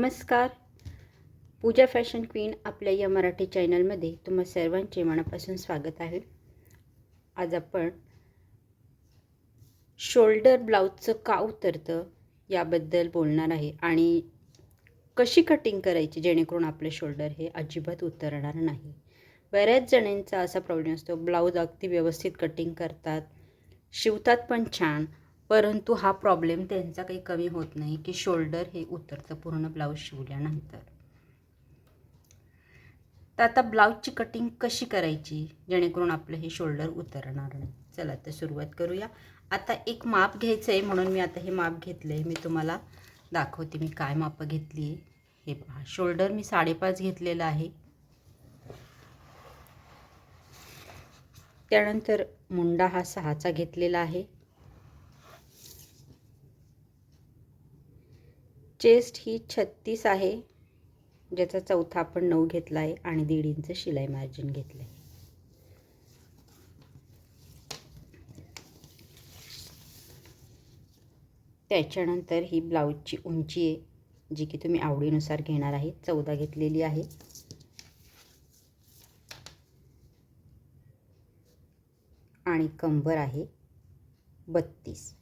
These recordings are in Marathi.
नमस्कार. पूजा फॅशन क्वीन आपल्या या मराठी चॅनलमध्ये तुम्हा सर्वांचे मनापासून स्वागत आहे. आज आपण शोल्डर ब्लाऊजचं का उतरतं याबद्दल बोलणार आहे आणि कशी कटिंग करायची जेणेकरून आपले शोल्डर हे अजिबात उतरणार नाही. बऱ्याच जणांचा असा प्रॉब्लेम असतो, ब्लाऊज अगदी व्यवस्थित कटिंग करतात, शिवतात पण छान, परंतु हा प्रॉब्लेम त्यांचा काही कमी होत नाही की शोल्डर हे उतरतं पूर्ण ब्लाऊज शिवल्यानंतर. तर आता ब्लाऊजची कटिंग कशी करायची जेणेकरून आपलं हे शोल्डर उतरणार नाही. चला तर सुरुवात करूया. आता एक माप घ्यायचं आहे, म्हणून मी आता हे माप घेतलं आहे. मी तुम्हाला दाखवते मी काय माप घेतली आहे. हे पहा, शोल्डर मी 5.5 घेतलेलं आहे. त्यानंतर मुंडा हा 6चा घेतलेला आहे. चेस्ट ही 36 आहे, ज्याचा चौथा आपण 9 घेतला आहे आणि 1.5 इंच शिलाई मार्जिन घेतलं आहे. त्याच्यानंतर ही ब्लाऊजची उंची आहे, जी की तुम्ही आवडीनुसार घेणार आहे. 14 घेतलेली आहे. आणि कंबर आहे 32.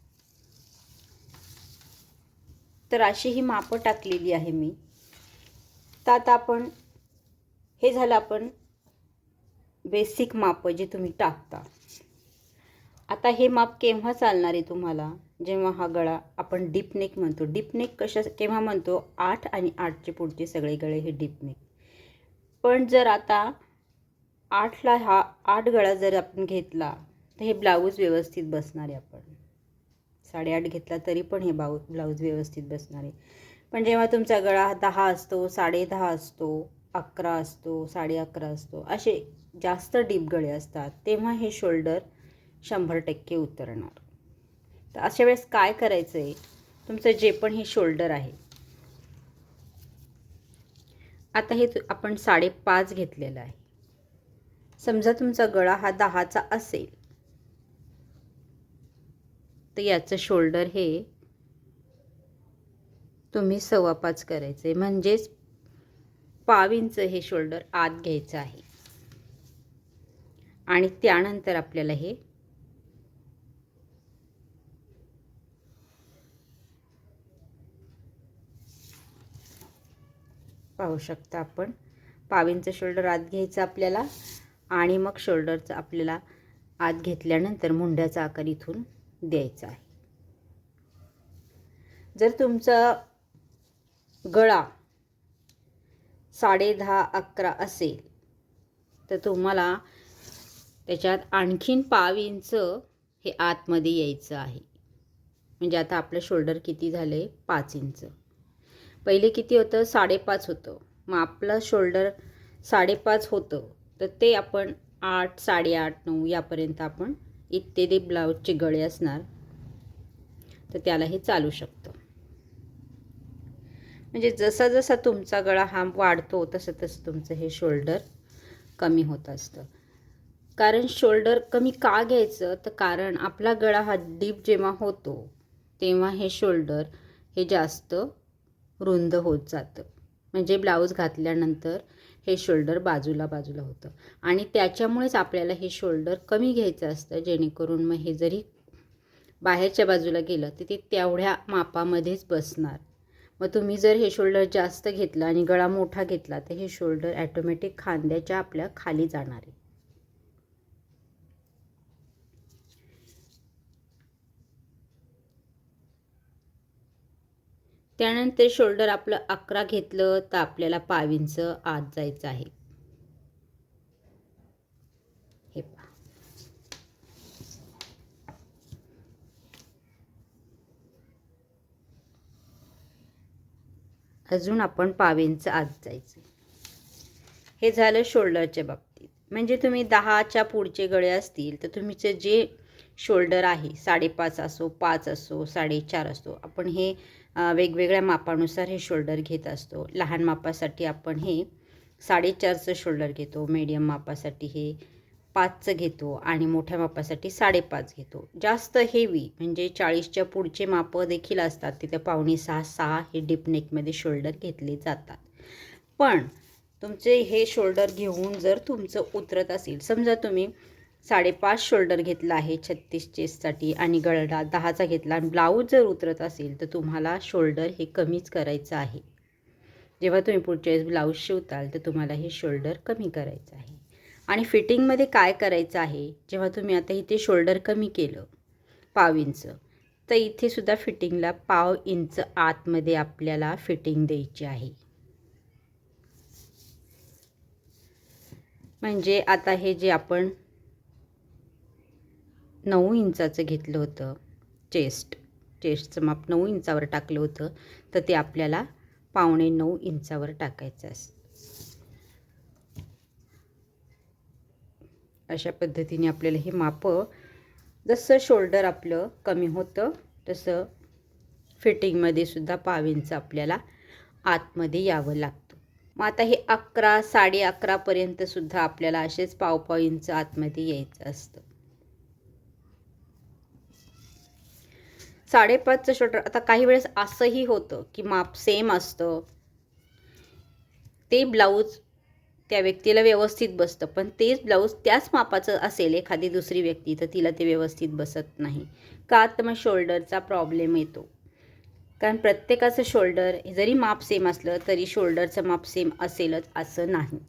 तर अशी ही मापं टाकलेली आहे मी. तर आता आपण हे झालं आपण बेसिक माप जे तुम्ही टाकता. आता हे माप केव्हा चालणार आहे तुम्हाला, जेव्हा हा गळा आपण डीप नेक म्हणतो. डीप नेक केव्हा म्हणतो, 8 आणि 8चे पुढचे सगळे गळे हे डीप नेक. पण जर आता 8ला हा 8 गळा जर आपण घेतला तर हे ब्लाऊज व्यवस्थित बसणार आहे. आपण 8.5 घेतला तरी पण हे ब्लाऊज व्यवस्थित बसणार आहे. पण जेव्हा तुमचा गळा 10 असतो, 10.5 असतो, 11 असतो, 11.5 असतो, असे जास्त डीप गळे असतात, तेव्हा हे शोल्डर 100% उतरणार. तर अशा वेळेस काय करायचं आहे, तुमचं जे पण हे शोल्डर आहे, आता हे आपण 5.5 घेतलेलं आहे. समजा तुमचा गळा हा 10चा असेल तर याचं शोल्डर हे तुम्ही 5.25 करायचे, म्हणजेच 1/2 इंच हे शोल्डर आत घ्यायचं आहे. आणि त्यानंतर आपल्याला हे पाहू शकता, आपण 1/2 इंच शोल्डर आत घ्यायचं आपल्याला. आणि मग शोल्डरचं आपल्याला आत घेतल्यानंतर मुंड्याचा आकार इथून द्यायचा आहे. जर तुमचा गळा 10.5 11 असेल तर तुम्हाला त्याच्यात आणखीन 1/2 इंच हे आतमध्ये यायचं आहे. म्हणजे आता आपलं शोल्डर किती झालं, 5 इंच. पहिले किती होतं, 5.5 होतं. मग आपलं शोल्डर 5.5 होतं, तर ते आपण 8 8.5 9 यापर्यंत आपण इत्यादी ब्लाऊजचे गळे असणार, तर त्याला हे चालू शकतं. म्हणजे जसा जसा तुमचा गळा हा वाढतो तसं तसं तुमचं हे शोल्डर कमी होत असतं. कारण शोल्डर कमी का घ्यायचं, तर कारण आपला गळा हा डीप जेव्हा होतो तेव्हा हे शोल्डर हे जास्त रुंद होत जातं. म्हणजे ब्लाऊज घातल्यानंतर हे शोल्डर बाजूला होतं आणि त्याच्यामुळेच आपल्याला हे शोल्डर कमी घ्यायचं असतं, जेणेकरून मग हे जरी बाहेरच्या बाजूला गेलं तर ते तेवढ्या मापामध्येच बसणार. मग तुम्ही जर हे शोल्डर जास्त घेतलं आणि गळा मोठा घेतला तर हे शोल्डर ॲटोमॅटिक खांद्याच्या आपल्या खाली जाणार आहे. त्यानंतर शोल्डर आपलं 11 घेतलं तर आपल्याला 1/2 इंच आत जायचं आहे. हे पहा, अजून आपण 1/2 इंच आत जायचं. हे झालं शोल्डरच्या बाबतीत. म्हणजे तुम्ही 10च्या पुढचे गळे असतील तर तुमचे जे शोल्डर आहे 5.5 असो, 5 असो, 4.5 असो, आपण हे वेगवेगळ्या मापानुसार हे शोल्डर घेत असतो. लहान मापासाठी आपण हे 4.5चं शोल्डर घेतो, मीडियम मापासाठी हे 5चं घेतो आणि मोठ्या मापासाठी 5.5 घेतो. जास्त हेवी म्हणजे 40च्या पुढचे मापं देखील असतात, तिथे 5.25-6 हे डीप नेकमध्ये शोल्डर घेतले जातात. पण तुमचे हे शोल्डर घेऊन जर तुमचं उतरत असेल, समजा तुम्ही 5.5 शोल्डर घेतला आहे 36 चेस्टसाठी आणि गळा 10चा घेतला आणि ब्लाऊज जर उतरत असेल तर तुम्हाला शोल्डर हे कमीच करायचं आहे. जेव्हा तुम्ही पुढच्या वेळेस ब्लाऊज शिवताल तर तुम्हाला हे शोल्डर कमी करायचं आहे. आणि फिटिंगमध्ये काय करायचं आहे, जेव्हा तुम्ही आता इथे शोल्डर कमी केलं 1/2 इंच, तर इथे सुद्धा फिटिंगला 1/2 इंच आतमध्ये आपल्याला फिटिंग द्यायची आहे. म्हणजे आता हे जे आपण 9 इंचाचं घेतलं होतं चेस्टचं माप 9 इंचावर टाकलं होतं, तर ते आपल्याला 8.25 इंचावर टाकायचं असतं. अशा पद्धतीने आपल्याला हे मापं, जसं शोल्डर आपलं कमी होतं तसं फिटिंगमध्ये सुद्धा 1/2 इंच आपल्याला आतमध्ये यावं लागतं. मग आता हे 11, 11.5 पर्यंत सुद्धा आपल्याला असेच 1/2 इंच आतमध्ये यायचं असतं. 5.5चं शोल्डर, आता काही वेळेस असंही होतं की माप सेम असतं, ते ब्लाऊज त्या व्यक्तीला व्यवस्थित बसतं, पण तेच ब्लाऊज त्याच मापाचं असेल एखादी दुसरी व्यक्ती, तर तिला ते व्यवस्थित बसत नाही. का तर मग शोल्डरचा प्रॉब्लेम येतो. कारण प्रत्येकाचं शोल्डर जरी माप सेम असलं तरी शोल्डरचं माप सेम असेलच असं नाही.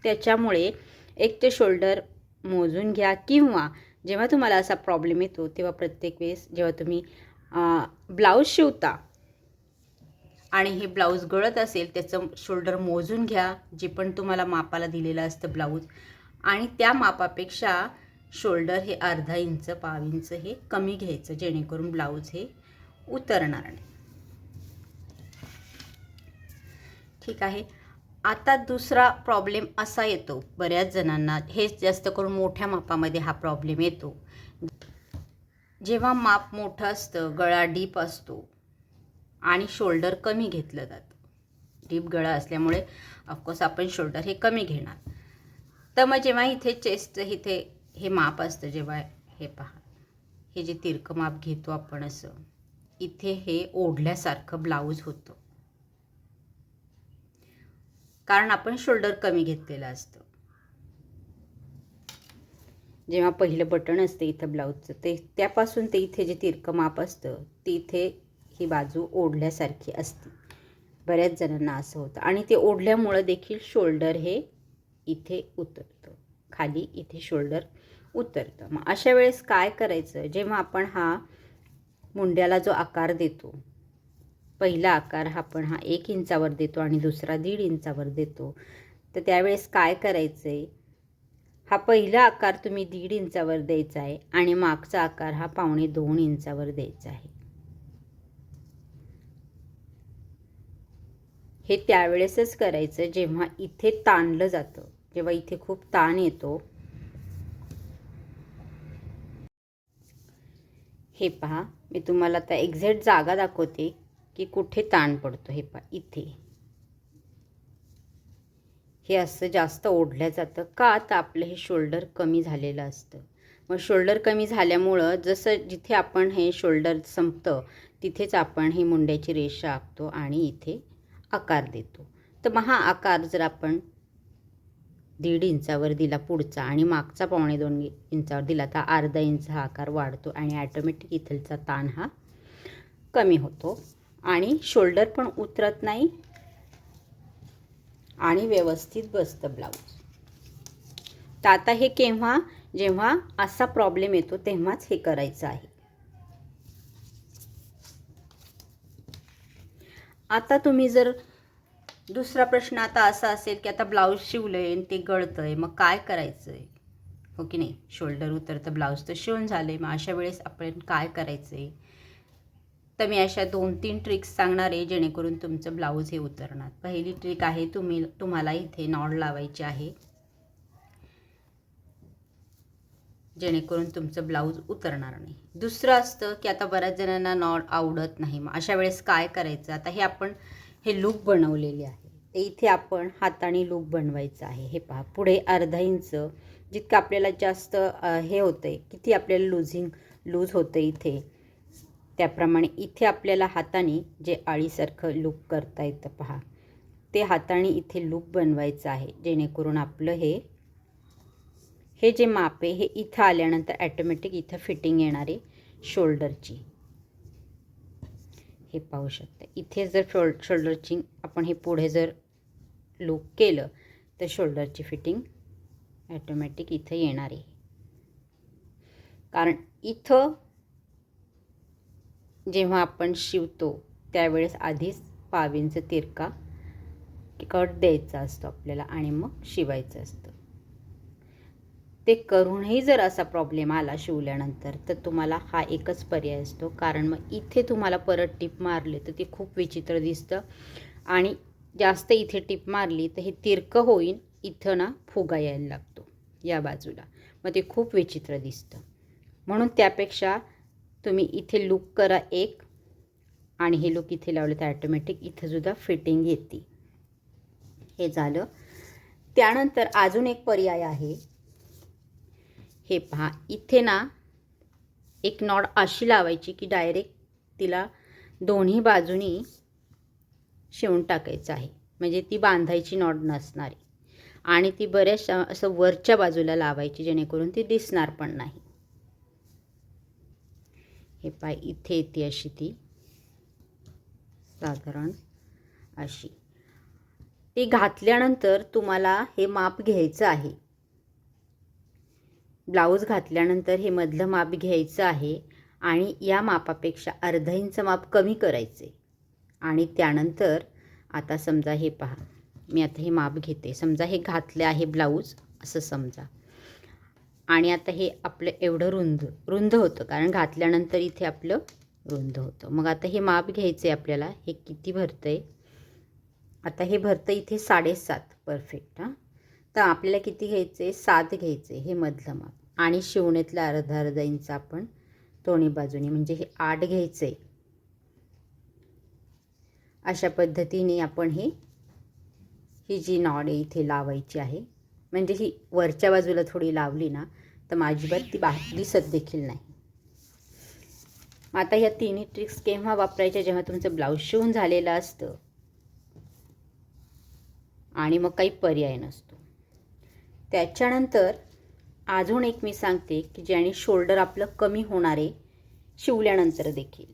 त्याच्यामुळे एक ते शोल्डर मोजून घ्या, किंवा जेव्हा तुम्हाला असा प्रॉब्लेम येतो तेव्हा प्रत्येक वेळेस जेव्हा तुम्ही ब्लाऊज शिवता आणि हे ब्लाऊज गळत असेल त्याचं शोल्डर मोजून घ्या, जे पण तुम्हाला मापाला दिलेलं असतं ब्लाऊज, आणि त्या मापापेक्षा शोल्डर हे 1/2 इंच 1/2 इंच हे कमी घ्यायचं, जेणेकरून ब्लाऊज हे उतरणार नाही. ठीक आहे. आता दुसरा प्रॉब्लेम असा येतो बऱ्याच जणांना, हेच जास्त करून मोठ्या मापामध्ये हा प्रॉब्लेम येतो. जेव्हा माप मोठं असतं, गळा डीप असतो आणि शोल्डर कमी घेतलं जातं, डीप गळा असल्यामुळे ऑफकोर्स आपण शोल्डर हे कमी घेणार. तर मग जेव्हा इथे चेस्टचं इथे हे माप असतं, जेव्हा हे पहा, हे जे तिरकं माप घेतो आपण असं, इथे हे ओढल्यासारखं ब्लाऊज होतं, कारण आपण शोल्डर कमी घेतलेलं असतं. जेव्हा पहिलं बटन असते इथं ब्लाऊजचं, ते त्यापासून ते इथे जे तिरकं माप असतं ते इथे ही बाजू ओढल्यासारखी असते. बऱ्याच जणांना असं होतं आणि ते ओढल्यामुळं देखील शोल्डर हे इथे उतरतं, खाली इथे शोल्डर उतरतं. मग अशा वेळेस काय करायचं, जेव्हा आपण हा मुंड्याला जो आकार देतो, पहिला आकार आपण हा 1 इंचावर देतो आणि दुसरा 1.5 इंचावर देतो, तर त्यावेळेस काय करायचं आहे, हा पहिला आकार तुम्ही 1.5 इंचावर द्यायचा आहे आणि मागचा आकार हा 2.25 इंचावर द्यायचा आहे. हे त्यावेळेसच करायचं जेव्हा इथे ताणलं जातं, जेव्हा इथे खूप ताण येतो. हे पहा, मी तुम्हाला आता एक्झॅक्ट जागा दाखवते की कुठे ताण पडतो. हे पहा, इथे हे असं जास्त ओढलं जातं का, तर आपलं हे शोल्डर कमी झालेलं असतं. मग शोल्डर कमी झाल्यामुळं जसं जिथे आपण हे शोल्डर संपतं तिथेच आपण ही मुंड्याची रेषा आखतो आणि इथे आकार देतो. तर मग हा आकार जर आपण 1.5 इंचावर दिला पुढचा आणि मागचा 2.25 इंचावर दिला, तर 1/2 इंच हा आकार वाढतो आणि ॲटोमॅटिक इथलचा ताण हा कमी होतो आणि शोल्डर पण उतरत नाही आणि व्यवस्थित बसतं ब्लाऊज. तर आता हे केव्हा, जेव्हा असा प्रॉब्लेम येतो तेव्हाच हे करायचं आहे. आता तुम्ही जर दुसरा प्रश्न आता असा असेल की आता ब्लाऊज शिवलंय आणि ते गळतंय, मग काय करायचं आहे, हो की नाही. शोल्डर उतरतं, ब्लाऊज तर शिवून झाले, मग अशा वेळेस आपण काय करायचं आहे, तर मी अशा 2-3 ट्रिक्स सांगणार आहे जेणेकरून तुमचं ब्लाऊज हे उतरणार. पहिली ट्रिक आहे, तुम्हाला इथे नॉड लावायची आहे, जेणेकरून तुमचं ब्लाऊज उतरणार नाही. दुसरं असतं की आता बऱ्याच जणांना नॉड आवडत नाही, मग अशा वेळेस काय करायचं, आता हे आपण हे लूप बनवलेले आहे, ते इथे आपण हाताने लूप बनवायचं आहे. हे पहा, पुढे 1/2 इंच जितकं आपल्याला जास्त हे होतं आहे, किती आपल्याला लूज होतं इथे, त्याप्रमाणे इथे आपल्याला हाताने जे आळीसारखं लूप करता येतं पहा, ते हाताने इथे लूप बनवायचं आहे, जेणेकरून आपलं हे जे माप आहे हे इथं आल्यानंतर ॲटोमॅटिक इथं फिटिंग येणार आहे शोल्डरची. हे पाहू शकता. इथे जर शोल्डरची आपण हे पुढे जर लूप केलं तर शोल्डरची फिटिंग ॲटोमॅटिक इथं येणार आहे. कारण इथं जेव्हा आपण शिवतो त्यावेळेस आधीच पावींचा तिरका कट द्यायचा असतो आपल्याला आणि मग शिवायचं असतं. ते करूनही जर असा प्रॉब्लेम आला शिवल्यानंतर तर तुम्हाला हा एकच पर्याय असतो, कारण मग इथे तुम्हाला परत टिप मारले तर ते खूप विचित्र दिसतं आणि जास्त इथे टिप मारली तर हे तिरकं होईन, इथं ना फुगा यायला लागतो या बाजूला, मग ते खूप विचित्र दिसतं. म्हणून त्यापेक्षा तुम्ही इथे लूप करा एक आणि हे लूप इथे लावले तर ॲटोमॅटिक इथं सुद्धा फिटिंग येते. हे झालं. त्यानंतर अजून एक पर्याय आहे. हे पहा, इथे ना एक नॉट अशी लावायची की डायरेक्ट तिला दोन्ही बाजूनी शिवून टाकायचं आहे, म्हणजे ती बांधायची नॉट नसणारी आणि ती बऱ्याचशा असं वरच्या बाजूला लावायची, जेणेकरून ती दिसणार पण नाही. हे पाय इथे येते अशी ती साधारण अशी. ती घातल्यानंतर तुम्हाला हे माप घ्यायचं आहे. ब्लाऊज घातल्यानंतर हे मधलं माप घ्यायचं आहे आणि या मापापेक्षा अर्धा इंच माप कमी करायचे. आणि त्यानंतर आता समजा हे पहा, मी आता हे माप घेते. समजा हे घातले आहे ब्लाऊज असं समजा, आणि आता हे आपलं एवढं रुंद होतं, कारण घातल्यानंतर इथे आपलं रुंद होतं. मग आता हे माप घ्यायचं आहे आपल्याला. हे किती भरतं आहे, आता हे भरतं इथे 7.5 परफेक्ट. हां, तर आपल्याला किती घ्यायचं आहे, 7 घ्यायचं आहे हे मधलं माप, आणि शिवण्यातलं अर्धा इंच आपण दोन्ही बाजूनी, म्हणजे हे 8 घ्यायचं आहे. अशा पद्धतीने आपण ही जी नॉड आहे इथे लावायची आहे. म्हणजे ही वरच्या बाजूला थोडी लावली ना तर माझी ती दिसत देखील नाही. आता या तिन्ही ट्रिक्स केव्हा वापरायच्या, जेव्हा तुमचं ब्लाऊज शिवून झालेलं असतं आणि मग काही पर्याय नसतो. त्याच्यानंतर अजून एक मी सांगते की ज्याने शोल्डर आपलं कमी होणार आहे शिवल्यानंतर देखील.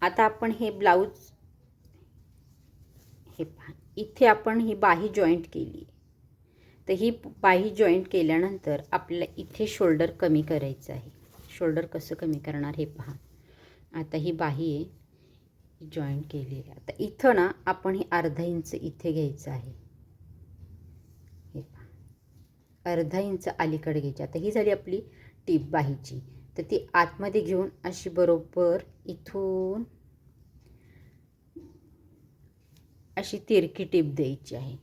आता आपण हे ब्लाऊज, हे पहा इथे आपण ही बाही जॉईंट केली, तर ही बाही जॉईंट केल्यानंतर आपल्याला इथे शोल्डर कमी करायचं आहे. शोल्डर कसं कमी करणार हे पहा. आता ही बाही आहे जॉईंट केलेली. आता इथं ना आपण हे अर्धा इंच इथे घ्यायचं आहे. हे पहा, अर्धा इंच अलीकडे घ्यायची. आता ही झाली आपली टीप बाहीची, तर ती आतमध्ये घेऊन अशी बरोबर इथून अशी तिरकी टीप द्यायची आहे.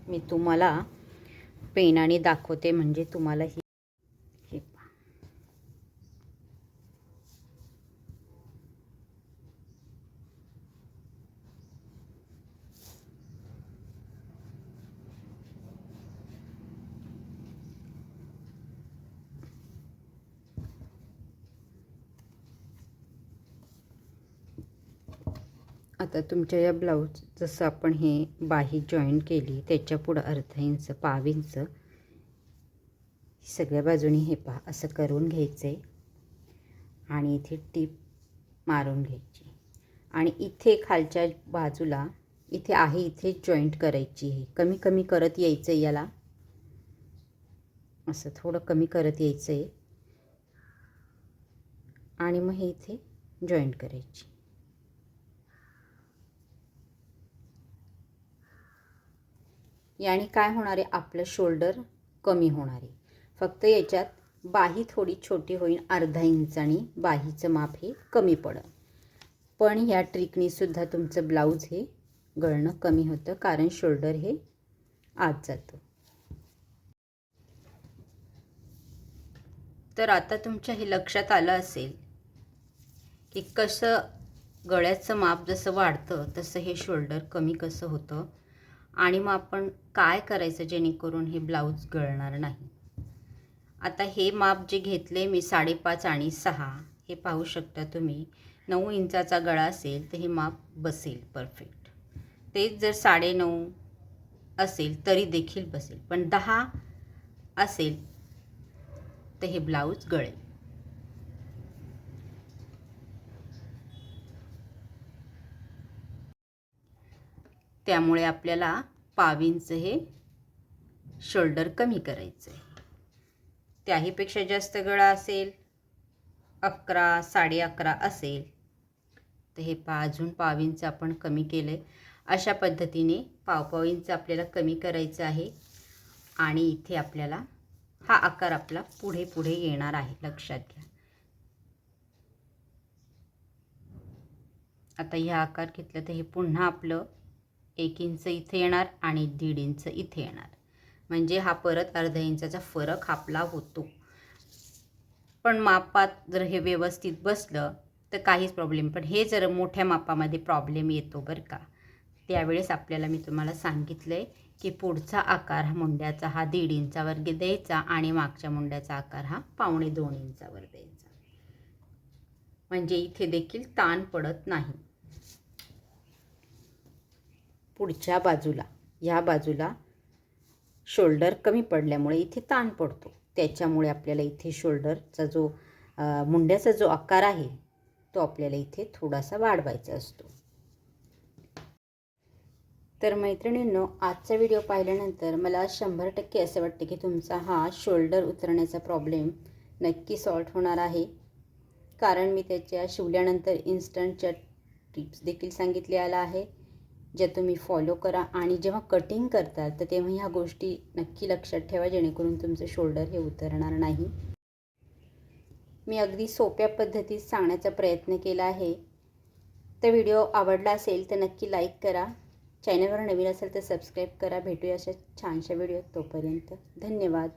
मी तुम्हाला पेनाने दाखवते म्हणजे तुम्हाला हे पहा. आता तुमच्या या ब्लाऊज जसं आपण हे बाही जॉईन केली त्याच्या पुढं अर्धा इंच, पाव इंच सगळ्या बाजूनी हे पहा असं करून घ्यायचं आहे आणि इथे टीप मारून घ्यायची आणि इथे खालच्या बाजूला इथे आहे इथे जॉईंट करायची. हे कमी कमी करत यायचं आहे, याला असं थोडं कमी करत यायचं आहे आणि मग हे इथे जॉईंट करायची. याने काय होणार आहे, आपलं शोल्डर कमी होणार आहे. फक्त याच्यात बाही थोडी छोटी होईल, अर्धा इंचानी बाहीचं माप हे कमी पडेल. पण ह्या ट्रिकनी सुद्धा तुमचं ब्लाऊज हे गळणं कमी होतं, कारण शोल्डर हे आत जातं. तर आता तुमच्या हे लक्षात आलं असेल की कसं गळ्याचं माप जसं वाढतं तसं हे शोल्डर कमी कसं होतं आणि मग आपण काय करायचं जेणेकरून हे ब्लाऊज गळणार नाही. आता हे माप जे घेतले मी 5.5 आणि 6, हे पाहू शकता तुम्ही. 9 इंचाचा गळा असेल तर हे माप बसेल परफेक्ट. तेच जर 9.5 असेल तरी देखील बसेल, पण 10 असेल तर हे ब्लाऊज गळेल. त्यामुळे आपल्याला 1/2 इंच हे शोल्डर कमी करायचं आहे. त्याहीपेक्षा जास्त गळा असेल, 11, 11.5 असेल तर हे अजून 1/2 इंच आपण कमी केलं आहे. अशा पद्धतीने 1/2 इंच आपल्याला कमी करायचं आहे आणि इथे आपल्याला हा आकार आपला पुढे पुढे येणार आहे, लक्षात घ्या. आता ह्या आकार घेतलं तर हे पुन्हा आपलं 1 इंच इथे येणार आणि 1.5 इंच इथे येणार. म्हणजे हा परत अर्धा इंचाचा फरक आपला होतो. पण मापात जर हे व्यवस्थित बसलं तर काहीच प्रॉब्लेम, पण हे जर मोठ्या मापामध्ये प्रॉब्लेम येतो बरं का. त्यावेळेस आपल्याला मी तुम्हाला सांगितलं आहे की पुढचा आकार हा मुंड्याचा हा 1.5 इंचावर द्यायचा आणि मागच्या मुंड्याचा आकार हा 1.25 इंचावर द्यायचा. म्हणजे इथे देखील ताण पडत नाही. पुढच्या बाजूला, या बाजूला शोल्डर कमी पडल्यामुळे इथे ताण पडतो. त्याच्यामुळे आपल्याला इथे शोल्डरचा जो मुंड्याचा जो आकार आहे तो आपल्याला इथे थोडासा वाढवायचा असतो. तर मैत्रिणींनो, आजचा व्हिडिओ पाहिल्यानंतर मला 100% असं वाटतं की तुमचा हा शोल्डर उतरण्याचा प्रॉब्लेम नक्की सॉल्व्ह होणार आहे. कारण मी त्याच्या शिवल्यानंतर इन्स्टंटच्या टिप्स देखील सांगितलेल्या आहे, ज्या तुम्ही फॉलो करा आणि जेव्हा कटिंग करतात तर तेव्हा ह्या गोष्टी नक्की लक्षात ठेवा, जेणेकरून तुमचं शोल्डर हे उतरणार नाही. मी अगदी सोप्या पद्धतीत सांगण्याचा प्रयत्न केला आहे. तर व्हिडिओ आवडला असेल तर नक्की लाईक करा. चॅनलवर नवीन असेल तर सबस्क्राईब करा. भेटूया अशा छानशा व्हिडिओ. तोपर्यंत धन्यवाद.